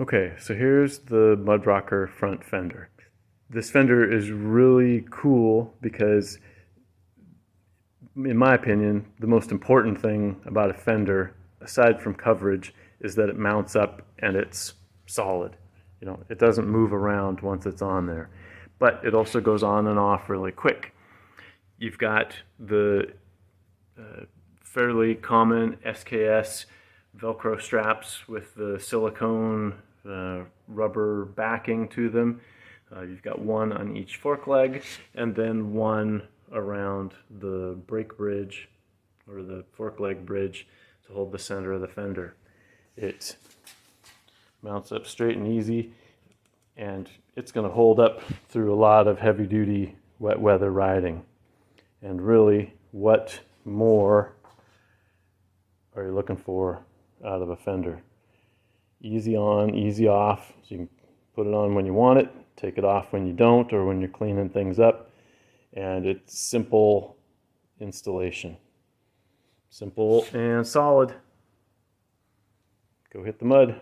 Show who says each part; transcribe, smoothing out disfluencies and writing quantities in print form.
Speaker 1: Okay, so here's the Mudrocker front fender. This fender is really cool because, in my opinion, the most important thing about a fender, aside from coverage, is that it mounts up and it's solid. You know, it doesn't move around once it's on there. But it also goes on and off really quick. You've got the fairly common SKS Velcro straps with the silicone rubber backing to them. You've got one on each fork leg and then one around the brake bridge or the fork leg bridge to hold the center of the fender. It mounts up straight and easy, and it's going to hold up through a lot of heavy duty wet weather riding. And really, what more are you looking for out of a fender? Easy on, easy off, so you can put it on when you want it, take it off when you don't, or when you're cleaning things up. And it's simple installation. Simple and solid. Go hit the mud.